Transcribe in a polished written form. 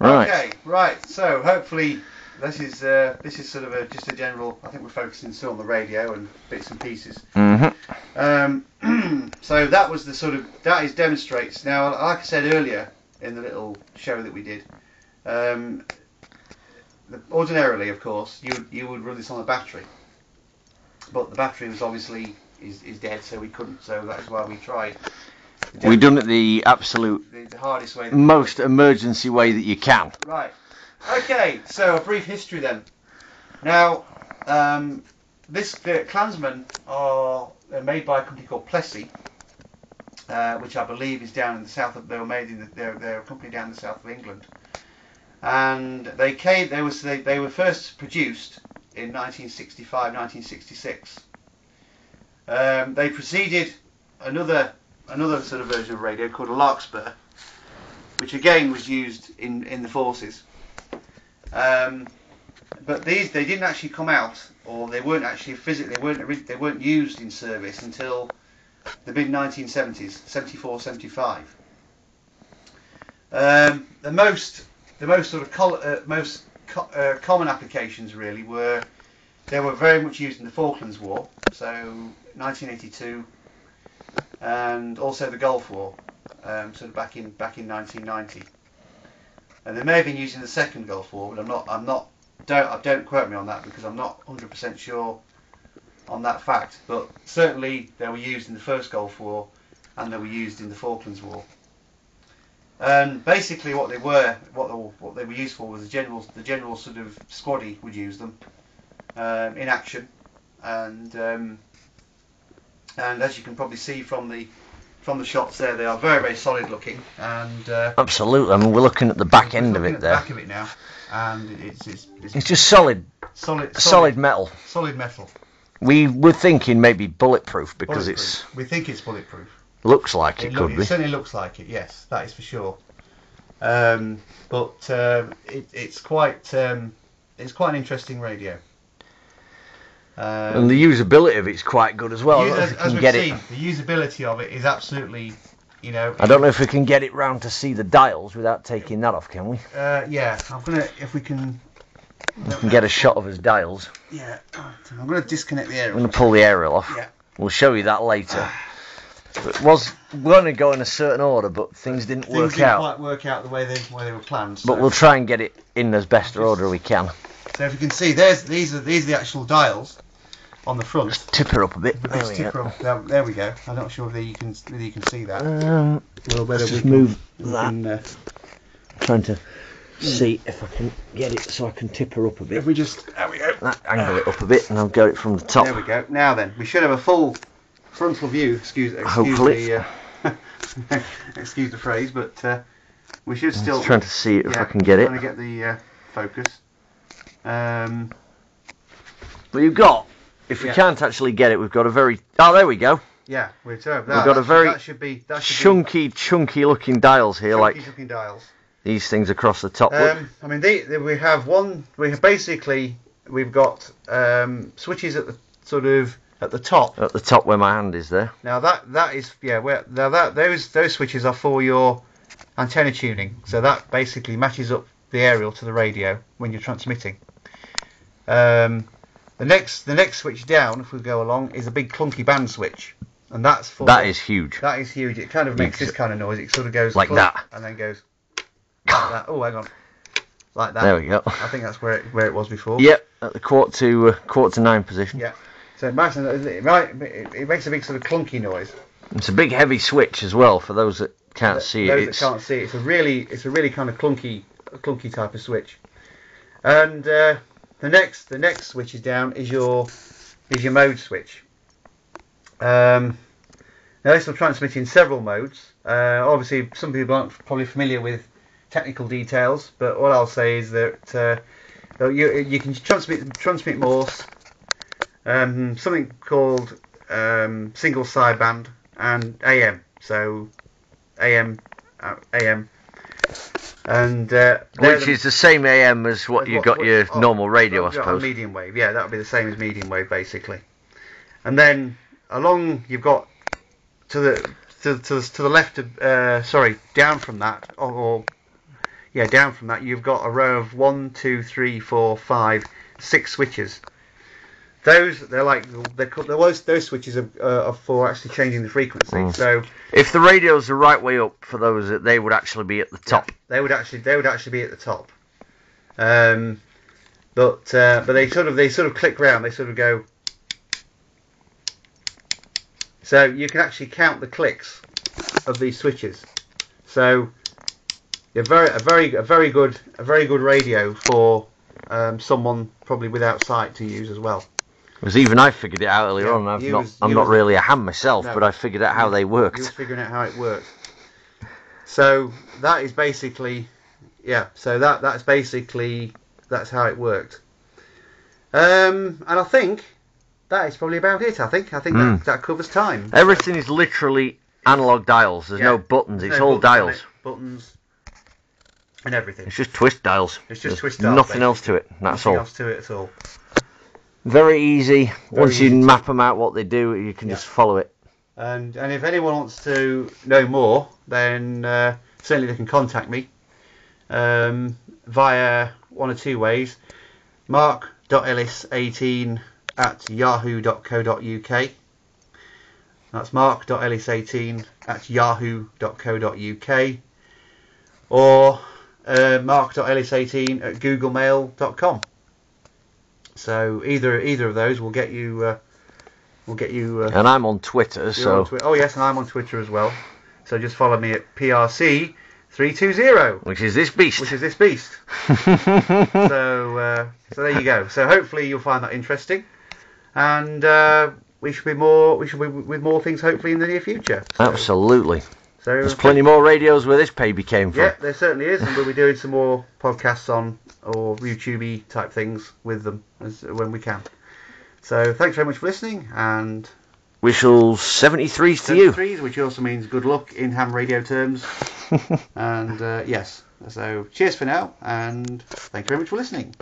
Right. Okay, right. So hopefully this is sort of just a general. I think we're focusing still on the radio and bits and pieces. So that was the sort of demonstrates. Now, like I said earlier in the little show that we did, ordinarily, of course, you would run this on a battery, but the battery was obviously is dead, so we couldn't. So that's why we tried. We done it the absolute the hardest way, most emergency way that you can. Right. Okay. So a brief history then. Now, the Klansmen are made by a company called Plessey, which I believe is down in the south of. They were made in they're a company down in the south of England, and they were first produced in 1965, 1966. They preceded another sort of version of radio called a larkspur, which again was used in the forces. But they didn't actually come out, or they weren't actually physically they weren't used in service until the mid 1970s, 74, 75. The most sort of most common applications really were very much used in the Falklands War, so 1982, and also the Gulf War, sort of back in 1990. And they may have been used in the second Gulf War, but don't quote me on that because I'm not 100% sure on that fact. But certainly they were used in the first Gulf War, and they were used in the Falklands War. And basically, what they were used for was the general sort of squaddy would use them in action, and as you can probably see from the shots there, they are very, very solid looking. And absolutely. I mean, we're looking at the back end of it there. Back of it now, and it's just solid metal. Solid metal. We were thinking maybe bulletproof because we think it's bulletproof. Looks like it could be. It certainly looks like it. Yes, that is for sure. But it's quite an interesting radio. And the usability of it's quite good as well. As we've seen, the usability of it is absolutely, I don't know if we can get it round to see the dials without taking that off, can we? Yeah, if we can. We can get a shot of his dials. Yeah, I'm going to disconnect the aerial. I'm going to pull the aerial off. Yeah. We'll show you that later. We're going to go in a certain order, but things didn't work out. Quite work out the way they were planned. So. But we'll try and get it in as best order we can. So if you can see, these are the actual dials on the front. Just tip her up a bit. There we go. I'm not sure whether you can see that. Let's just move that. Trying to see if I can get it so I can tip her up a bit. If we just, there we go. Angle it up a bit, and I'll get it from the top. There we go. Now then, we should have a full frontal view. Hopefully. Excuse the phrase, but we should still. Just trying to see if I can get it. Trying to get the focus. But you've got, if we can't actually get it, we've got a very. Oh, there we go. Yeah, we've got a very chunky looking dials here, looking dials. These things across the top. I mean, we have we've got switches at the sort of at the top. At the top where my hand is there. Now that is those switches are for your antenna tuning. So that basically matches up the aerial to the radio when you're transmitting. The next switch down, if we go along, is a big clunky band switch, and that's for. That is huge. That is huge. It kind of makes this kind of noise. It sort of goes like that, and then goes. Like that. Oh, hang on. Like that. There we go. I think that's where it was before. Yep, at the quarter to 9 position. Yeah. So it makes a big sort of clunky noise. It's a big heavy switch as well for those that can't see it. Those that can't see it. It's a really kind of clunky type of switch. And the next switch is down is your mode switch. Now this will transmit in several modes. Obviously, some people aren't probably familiar with technical details, but what I'll say is that you can transmit Morse, something called single sideband, and AM. So AM, and which is the same AM as what you got your normal radio, I suppose. Medium wave, yeah, that would be the same as medium wave basically. And then along you've got to the left of down from that, or down from that, you've got a row of 1, 2, 3, 4, 5, 6 switches. Those those switches are for actually changing the frequency. So if the radios are right way up for those, they would actually be at the top. Yeah, they would actually be at the top. But they sort of click round. They sort of go. So you can actually count the clicks of these switches. So a very good radio for someone probably without sight to use as well. Because even I figured it out earlier on. I'm not really a ham myself, but I figured out how they worked. You were figuring out how it worked. So that is basically, So that's how it worked. And I think that is probably about it. I think that covers time. Everything is literally analog dials. There's no buttons. It's all dials. Buttons and everything. It's just twist dials. There's twist dials. Nothing else to it. That's all. Nothing else to it at all. Very easy. Once you map them out what they do, you can just follow it. And if anyone wants to know more, then certainly they can contact me via one or two ways. mark.ellis18@yahoo.co.uk. That's mark.ellis18@yahoo.co.uk, or mark.ellis18@googlemail.com. So either of those will get you. And I'm on Twitter, so. Oh yes, and I'm on Twitter as well. So just follow me at PRC320. Which is this beast. So there you go. So hopefully you'll find that interesting, and we should be with more things hopefully in the near future. So, absolutely. So there's plenty more radios where this baby came from. Yeah, there certainly is, and we'll be doing some more podcasts on or YouTube type things with them when we can. So thanks very much for listening, and we shall 73s to you. 73s, which also means good luck in ham radio terms. And yes, so cheers for now, and thank you very much for listening.